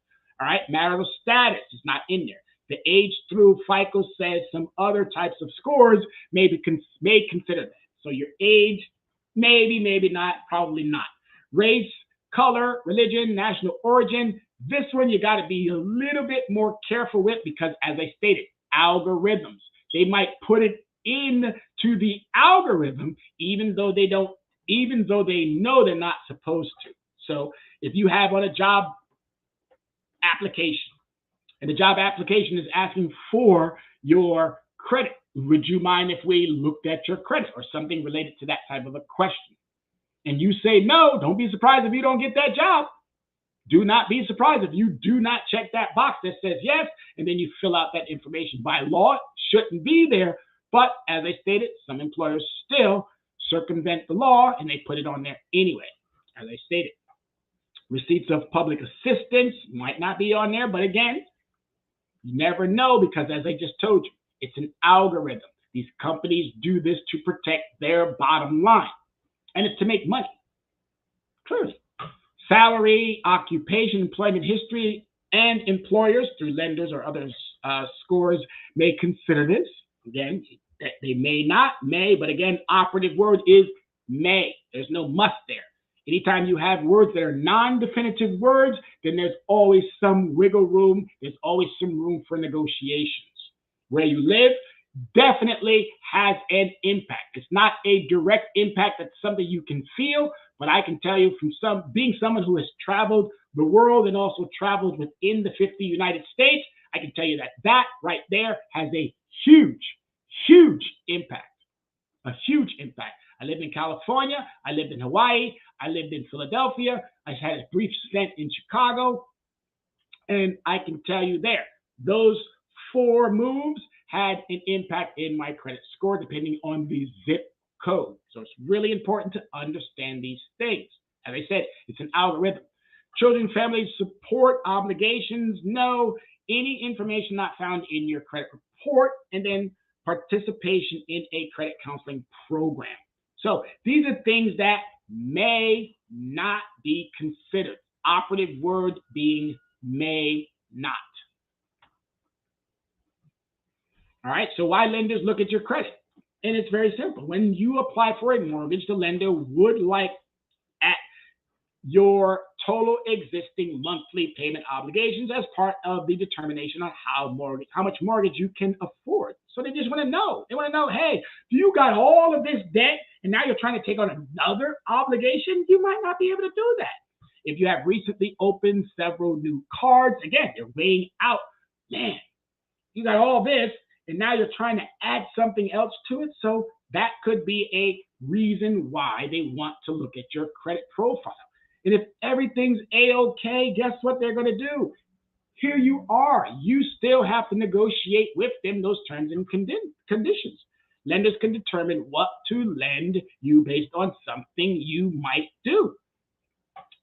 All right. Marital status is not in there. The age through FICO says some other types of scores may consider that. So your age, maybe not, probably not. Race, color, religion, national origin. This one you got to be a little bit more careful with because, as I stated, algorithms. They might put it into the algorithm even though they know they're not supposed to. So if you have on a job application and the job application is asking for your credit, would you mind if we looked at your credit or something related to that type of a question? And you say no, don't be surprised if you don't get that job. Do not be surprised if you do not check that box that says yes, and then you fill out that information. By law, it shouldn't be there, but as I stated, some employers still circumvent the law and they put it on there anyway. As I stated, receipts of public assistance might not be on there, but again, you never know because, as I just told you, it's an algorithm. These companies do this to protect their bottom line, and it's to make money. Clearly. Salary, occupation, employment history, and employers through lenders or other scores may consider this. Again, they may not, may, but again, operative word is may. There's no must there. Anytime you have words that are non-definitive words, then there's always some wiggle room. There's always some room for negotiations. Where you live definitely has an impact. It's not a direct impact. That's something you can feel, but I can tell you from being someone who has traveled the world and also traveled within the 50 United States, I can tell you that right there has a huge impact. A huge impact. I lived in California. I lived in Hawaii. I lived in Philadelphia. I had a brief stint in Chicago. And I can tell you there, those 4 moves had an impact in my credit score depending on the zip code. So it's really important to understand these things. As I said, it's an algorithm. Children, family support obligations, no. Any information not found in your credit report, and then participation in a credit counseling program. So these are things that may not be considered. Operative word being may not. All right, so why lenders look at your credit? And it's very simple. When you apply for a mortgage, the lender would like at your total existing monthly payment obligations as part of the determination on how much mortgage you can afford. So they just want to know. They want to know, hey, do you got all of this debt and now you're trying to take on another obligation? You might not be able to do that. If you have recently opened several new cards, again, they're weighing out, man, you got all this, and now you're trying to add something else to it. So that could be a reason why they want to look at your credit profile. And if everything's A-okay, guess what they're going to do? Here you are. You still have to negotiate with them those terms and conditions. Lenders can determine what to lend you based on something you might do.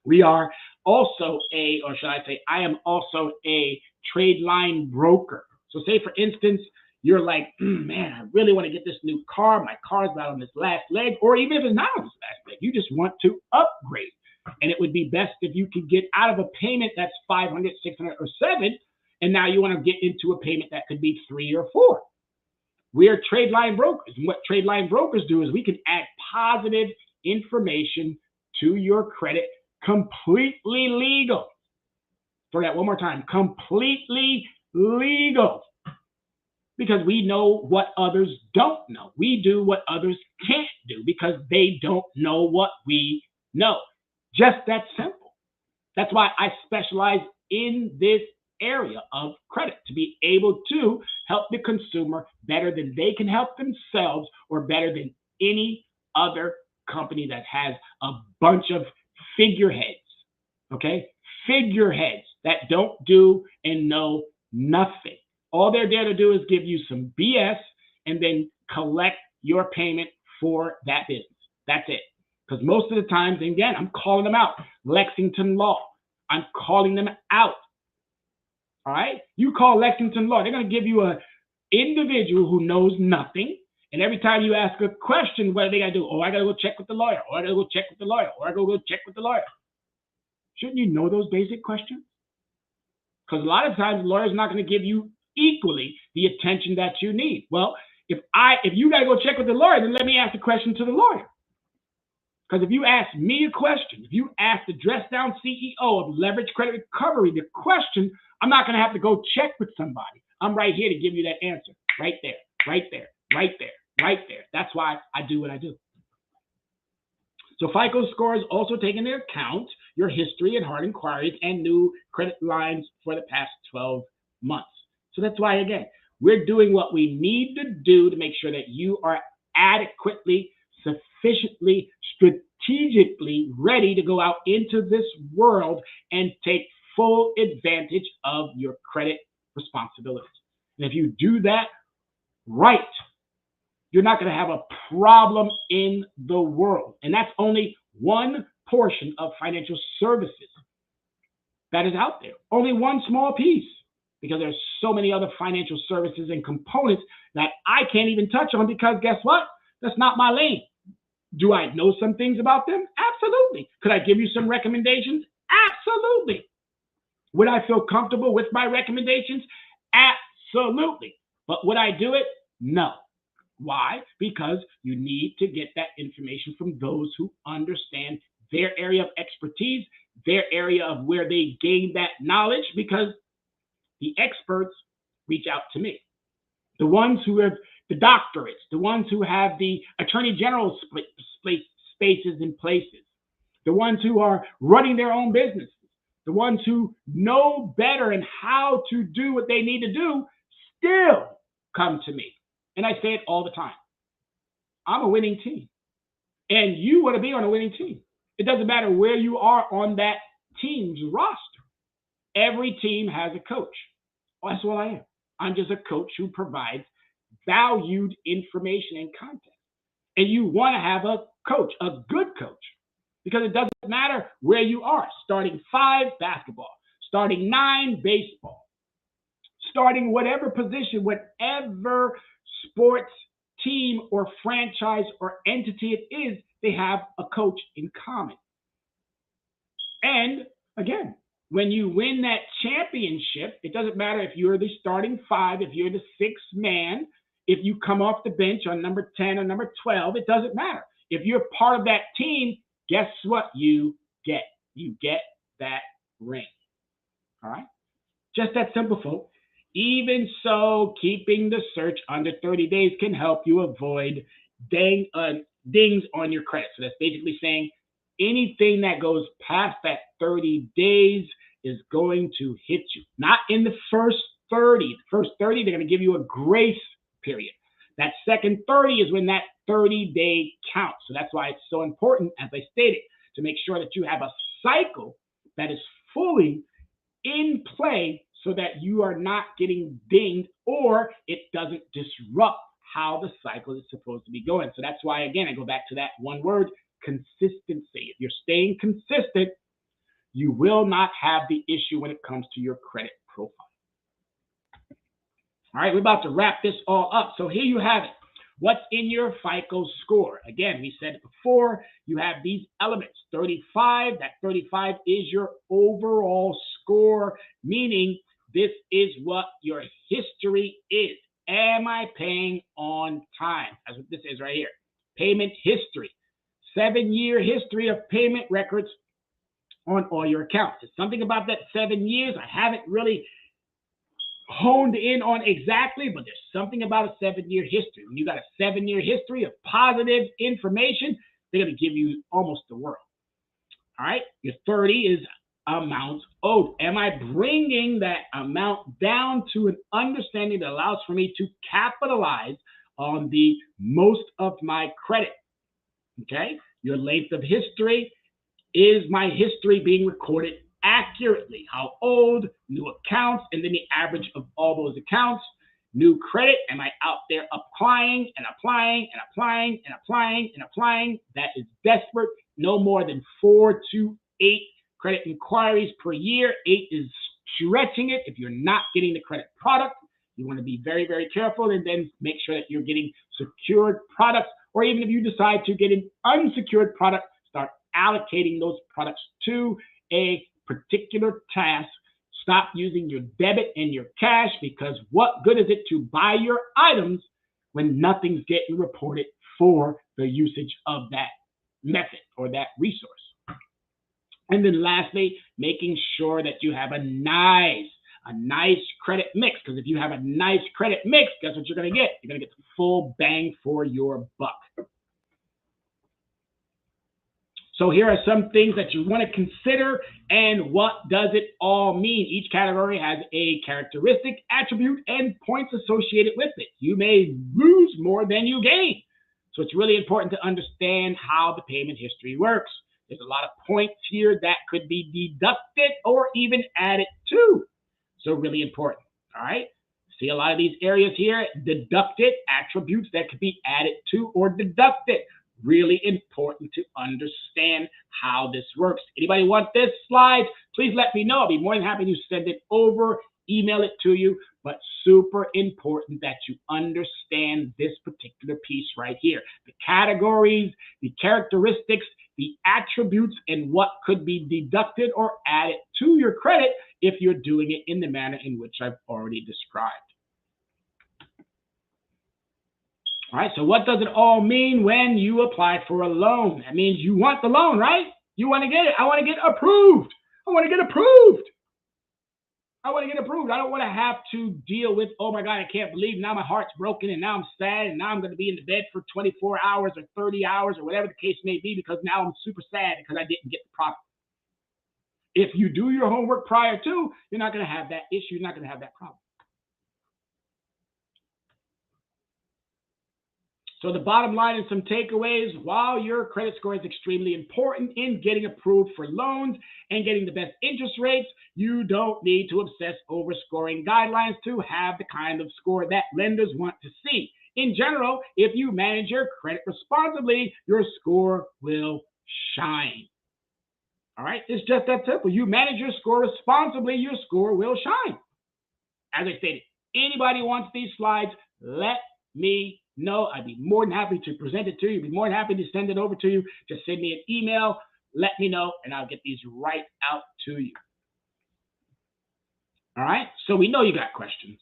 We are also I am also a trade line broker. So say, for instance, you're like, man, I really want to get this new car. My car's not on this last leg, or even if it's not on this last leg, you just want to upgrade. And it would be best if you could get out of a payment that's 500, 600, or 7, and now you want to get into a payment that could be 3 or 4. We are trade line brokers. And what trade line brokers do is we can add positive information to your credit, completely legal. For that one more time, completely legal. Because we know what others don't know. We do what others can't do because they don't know what we know. Just that simple. That's why I specialize in this area of credit, to be able to help the consumer better than they can help themselves, or better than any other company that has a bunch of figureheads, okay? Figureheads that don't do and know nothing. All they're there to do is give you some BS and then collect your payment for that business. That's it. Because most of the times, and again, I'm calling them out. Lexington Law. I'm calling them out. All right? You call Lexington Law, they're going to give you an individual who knows nothing. And every time you ask a question, what do they got to do? Oh, I got to go check with the lawyer. Or I got to go check with the lawyer. Or I got to go check with the lawyer. Shouldn't you know those basic questions? Because a lot of times, the lawyer's not going to give you equally the attention that you need. Well, if you got to go check with the lawyer, then let me ask the question to the lawyer. Because if you ask me a question, if you ask the dress down CEO of Leverage Credit Recovery the question, I'm not going to have to go check with somebody. I'm right here to give you that answer. Right there, right there, right there, right there. That's why I do what I do. So FICO scores also take into account your history and hard inquiries and new credit lines for the past 12 months. So that's why, again, we're doing what we need to do to make sure that you are adequately, sufficiently, strategically ready to go out into this world and take full advantage of your credit responsibilities. And if you do that right, you're not going to have a problem in the world. And that's only one portion of financial services that is out there. Only one small piece, because there's so many other financial services and components that I can't even touch on, because guess what? That's not my lane. Do I know some things about them? Absolutely. Could I give you some recommendations? Absolutely. Would I feel comfortable with my recommendations? Absolutely. But would I do it? No. Why? Because you need to get that information from those who understand their area of expertise, their area of where they gain that knowledge, because the experts reach out to me. The ones who have the doctorates, the ones who have the attorney general spaces and places, the ones who are running their own businesses, the ones who know better and how to do what they need to do, still come to me. And I say it all the time. I'm a winning team. And you want to be on a winning team. It doesn't matter where you are on that team's roster. Every team has a coach. Well, that's what I am. I'm just a coach who provides valued information and content. And you want to have a coach, a good coach, because it doesn't matter where you are. Starting 5 basketball, starting 9 baseball, starting whatever position, whatever sports team or franchise or entity it is, they have a coach in common. And again, when you win that championship, it doesn't matter if you're the starting 5, if you're the 6th man, if you come off the bench on number 10 or number 12, it doesn't matter. If you're part of that team, guess what you get? You get that ring. All right? Just that simple, folks. Even so, keeping the search under 30 days can help you avoid dings on your credit. So that's basically saying anything that goes past that 30 days is going to hit you. Not in the first 30. The first 30, they're going to give you a grace period. That second 30 is when that 30-day counts. So that's why it's so important, as I stated, to make sure that you have a cycle that is fully in play so that you are not getting dinged or it doesn't disrupt how the cycle is supposed to be going. So that's why, again, I go back to that one word, consistency. If you're staying consistent, you will not have the issue when it comes to your credit profile. All right, we're about to wrap this all up. So here you have it. What's in your FICO score? Again, we said it before, you have these elements. 35, that 35 is your overall score, meaning this is what your history is. Am I paying on time? That's what this is right here. Payment history. 7-year history of payment records on all your accounts. There's something about that 7 years I haven't really honed in on exactly, but there's something about a 7-year history. When you got a 7-year history of positive information, they're going to give you almost the world. All right? Your 30 is amounts owed. Am I bringing that amount down to an understanding that allows for me to capitalize on the most of my credit? Okay? Your length of history. Is my history being recorded accurately? accurately. How old, new accounts, and then the average of all those accounts. New credit, am I out there applying and applying and applying and applying and applying? That is desperate. No more than 4 to 8 credit inquiries per year. 8 is stretching it. If you're not getting the credit product, you want to be very, very careful and then make sure that you're getting secured products. Or even if you decide to get an unsecured product, start allocating those products to a particular task. Stop using your debit and your cash, because what good is it to buy your items when nothing's getting reported for the usage of that method or that resource? And then lastly, making sure that you have a nice credit mix, because if you have a nice credit mix, guess what you're going to get? You're going to get the full bang for your buck. So here are some things that you want to consider, and what does it all mean? Each category has a characteristic, attribute, and points associated with it. You may lose more than you gain. So it's really important to understand how the payment history works. There's a lot of points here that could be deducted or even added to. So really important, all right? See a lot of these areas here, deducted, attributes that could be added to or deducted. Really important to understand how this works. Anybody want this slide? Please let me know. I'll be more than happy to send it over, email it to you, but super important that you understand this particular piece right here. The categories, the characteristics, the attributes, and what could be deducted or added to your credit if you're doing it in the manner in which I've already described. All right, so what does it all mean when you apply for a loan? That means you want the loan, right? You want to get it. I want to get approved. I want to get approved. I want to get approved. I don't want to have to deal with, oh my God, I can't believe now my heart's broken and now I'm sad and now I'm going to be in the bed for 24 hours or 30 hours or whatever the case may be, because now I'm super sad because I didn't get the product. If you do your homework prior to, you're not going to have that issue. You're not going to have that problem. So the bottom line and some takeaways: while your credit score is extremely important in getting approved for loans and getting the best interest rates, you don't need to obsess over scoring guidelines to have the kind of score that lenders want to see. In general, if you manage your credit responsibly, your score will shine. All right, it's just that simple. You manage your score responsibly, your score will shine. As I stated, anybody wants these slides, let me know. I'd be more than happy to present it to you. I'd be more than happy to send it over to you. Just send me an email, let me know, and I'll get these right out to you. All right, so we know you got questions.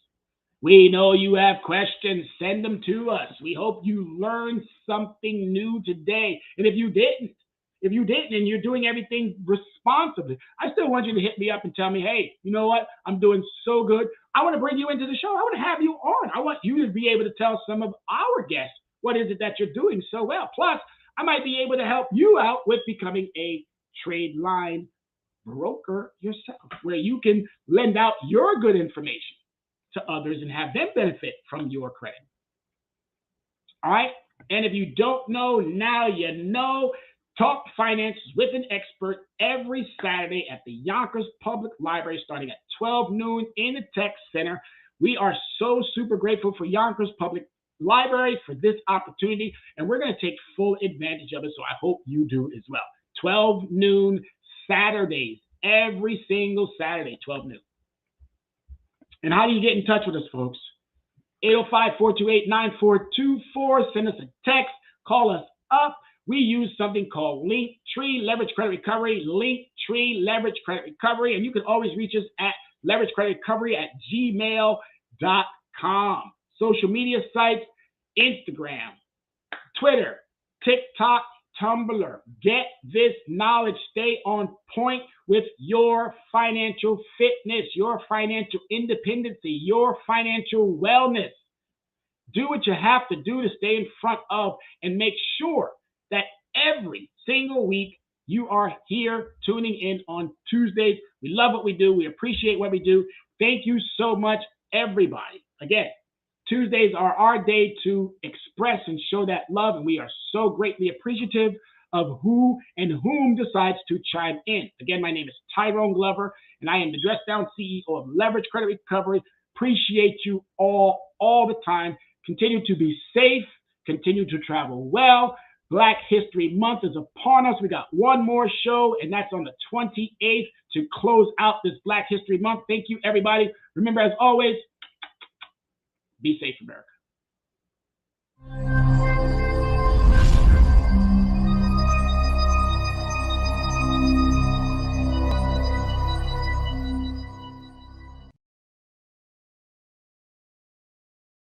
We know you have questions. Send them to us. We hope you learned something new today. And if you didn't and you're doing everything responsibly, I still want you to hit me up and tell me, hey, you know what? I'm doing so good. I want to bring you into the show. I want to have you on. I want you to be able to tell some of our guests what is it that you're doing so well. Plus, I might be able to help you out with becoming a trade line broker yourself, where you can lend out your good information to others and have them benefit from your credit. All right? And if you don't know, now you know. Talk Finances with an Expert every Saturday at the Yonkers Public Library starting at 12 noon in the Tech Center. We are so super grateful for Yonkers Public Library for this opportunity, and we're going to take full advantage of it, so I hope you do as well. 12 noon Saturdays, every single Saturday, 12 noon. And how do you get in touch with us, folks? 805-428-9424. Send us a text. Call us up. We use something called Linktree Leverage Credit Recovery, Linktree Leverage Credit Recovery, and you can always reach us at leveragecreditrecovery@gmail.com. Social media sites: Instagram, Twitter, TikTok, Tumblr. Get this knowledge. Stay on point with your financial fitness, your financial independency, your financial wellness. Do what you have to do to stay in front of and make sure that every single week you are here tuning in on Tuesdays. We love what we do. We appreciate what we do. Thank you so much, everybody. Again, Tuesdays are our day to express and show that love, and we are so greatly appreciative of who and whom decides to chime in. Again, my name is Tyrone Glover, and I am the Dress Down CEO of Leverage Credit Recovery. Appreciate you all the time. Continue to be safe. Continue to travel well. Black History Month is upon us. We got one more show, and that's on the 28th to close out this Black History Month. Thank you, everybody. Remember, as always, be safe, America.